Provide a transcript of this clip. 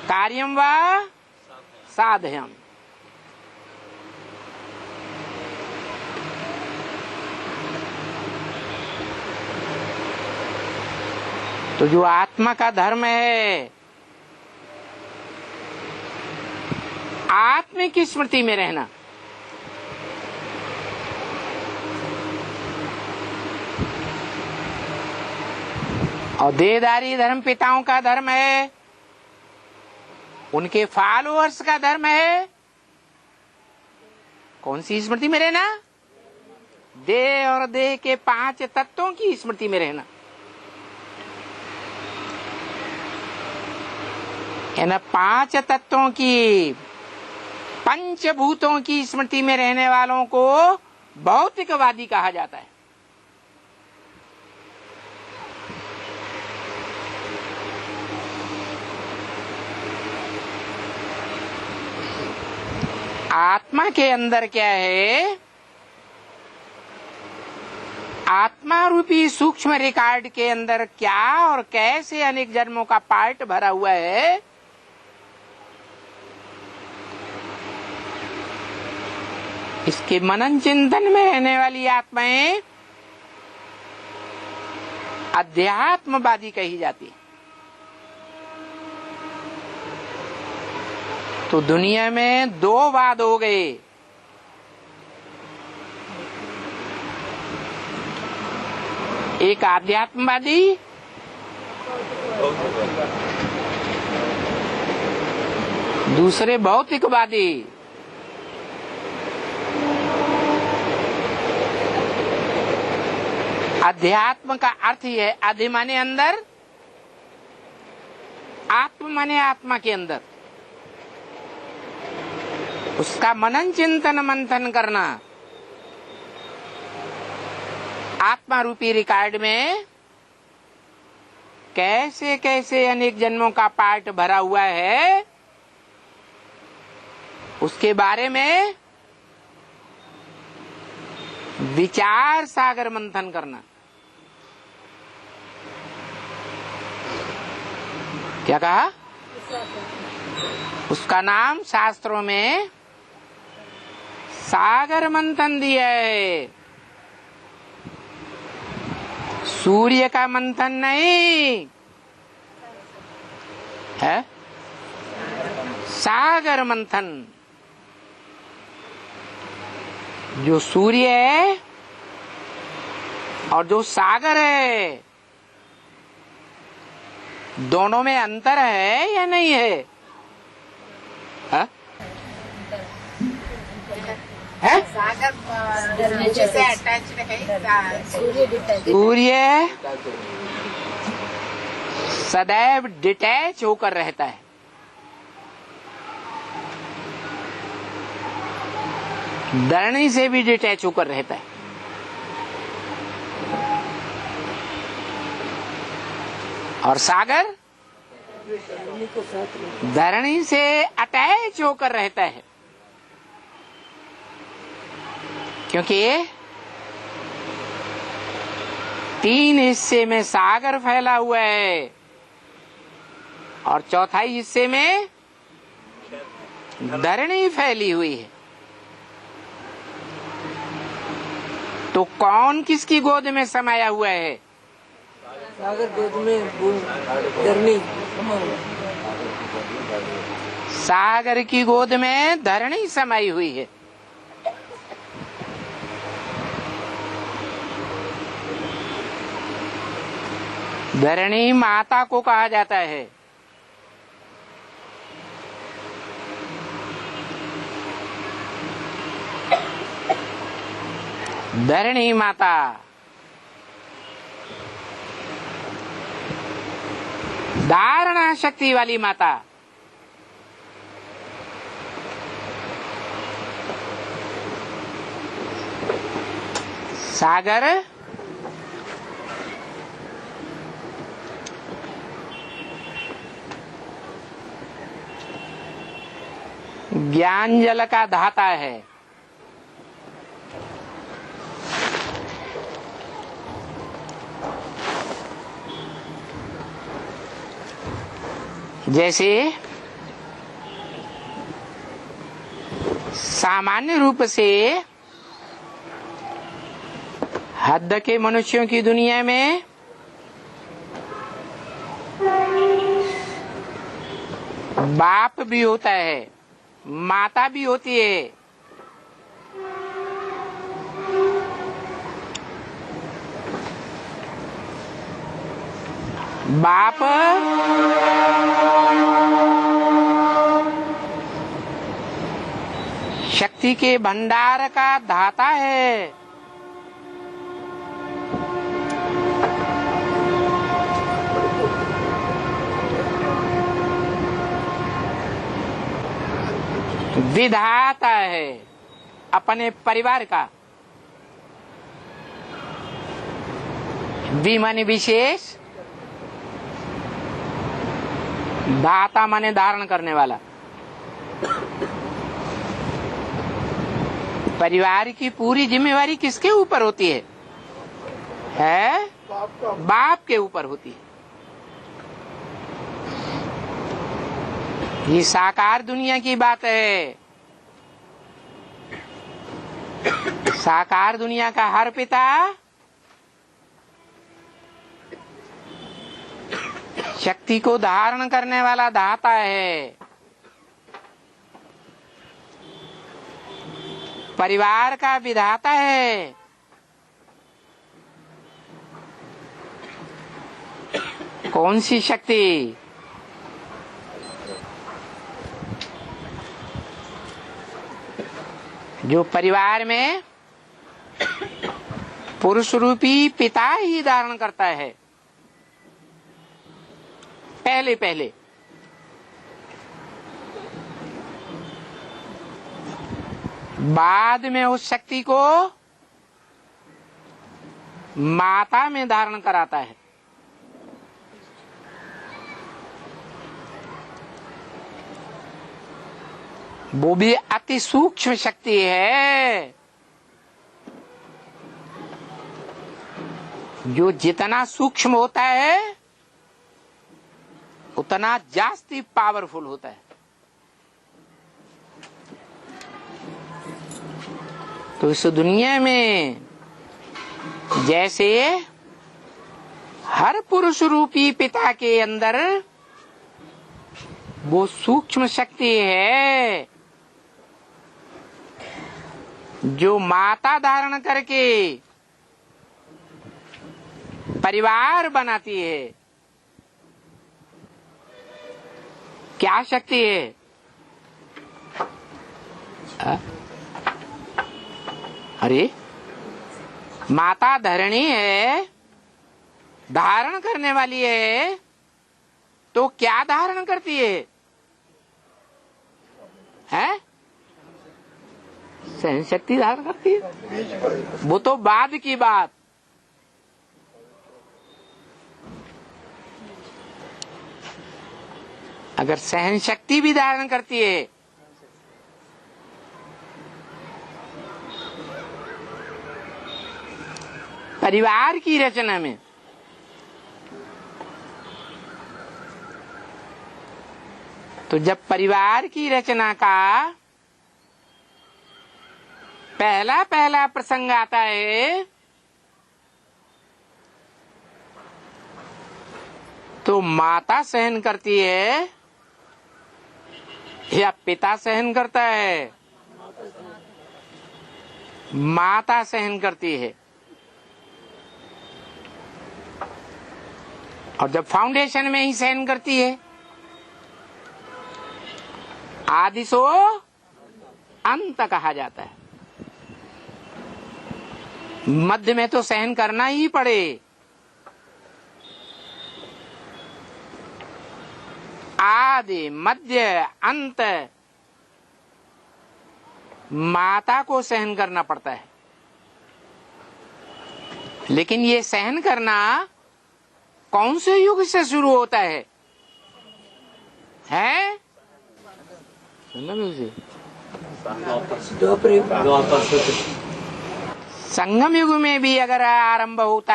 कार्यम वा साधयम। तो जो आत्मा का धर्म है, आत्मा की स्मृति में रहना, और देहधारी धर्म पिताओं का धर्म है, उनके फॉलोअर्स का धर्म है कौन सी स्मृति में रहना? देह और देह के 5 तत्वों की स्मृति में रहना। इन 5 तत्वों की, पंचभूतों की स्मृति में रहने वालों को भौतिकवादी कहा जाता है। आत्मा के अंदर क्या है? आत्मा रूपी सूक्ष्म रिकॉर्ड के अंदर क्या और कैसे अनेक जन्मों का पार्ट भरा हुआ है, इसके मनन चिंतन में रहने वाली आत्माएं अध्यात्मवादी कही जाती है। तो दुनिया में 2 वाद हो गए। एक आध्यात्मवादी, दूसरे भौतिकवादी। अध्यात्म का अर्थ ही है अधि माने अंदर, आत्म माने आत्मा के अंदर, उसका मनन चिंतन मंथन करना। आत्मा रूपी रिकॉर्ड में कैसे कैसे अनेक जन्मों का पार्ट भरा हुआ है, उसके बारे में विचार सागर मंथन करना। क्या कहा? उसका नाम शास्त्रों में सागर मंथन दिया है। सूर्य का मंथन नहीं है, सागर मंथन। जो सूर्य है और जो सागर है, दोनों में अंतर है या नहीं है? है? सागर नीचे से अटैच्ड है, सूर्य सदैव डिटैच होकर रहता है। धरणी से भी डिटैच होकर रहता है। और सागर धरणी से अटैच होकर रहता है, क्योंकि 3 हिस्से में सागर फैला हुआ है और चौथाई हिस्से में धरणी फैली हुई है। तो कौन किसकी गोद में समाया हुआ है? सागर गोद में धरणी। सागर की गोद में धरणी समाई हुई है। धरणी माता को कहा जाता है। धरणी माता धारणा शक्ति वाली माता। सागर ज्ञान जल का धाता है। जैसे सामान्य रूप से हद के मनुष्यों की दुनिया में बाप भी होता है, माता भी होती है। बाप शक्ति के भंडार का दाता है। विधाता है अपने परिवार का। वि माने विशेष, दाता माने धारण करने वाला। परिवार की पूरी जिम्मेवारी किसके ऊपर होती है? बाप के ऊपर होती है। ये साकार दुनिया की बात है। साकार दुनिया का हर पिता शक्ति को धारण करने वाला दाता है। परिवार का विधाता है। कौन सी शक्ति? जो परिवार में पुरुष रूपी पिता ही धारण करता है पहले। बाद में उस शक्ति को माता में धारण कराता है। वो भी अति सूक्ष्म शक्ति है, जो जितना सूक्ष्म होता है उतना जास्ती पावरफुल होता है। तो इस दुनिया में जैसे हर पुरुष रूपी पिता के अंदर वो सूक्ष्म शक्ति है, जो माता धारण करके परिवार बनाती है। क्या शक्ति है? अरे माता धरणी है, धारण करने वाली है, तो क्या धारण करती है? हैं? सहन शक्ति धारण करती है। वो तो बाद की बात। अगर सहन शक्ति भी धारण करती है परिवार की रचना में, तो जब परिवार की रचना का पहला प्रसंग आता है तो माता सहन करती है या पिता सहन करता है? माता सहन करती है। और जब फाउंडेशन में ही सहन करती है, आदि सो अंत कहा जाता है। मध्य में तो सहन करना ही पड़े। आदि मध्य अंत माता को सहन करना पड़ता है। लेकिन ये सहन करना कौन से युग से शुरू होता है? हैं? संगम युग में भी अगर आरंभ होता है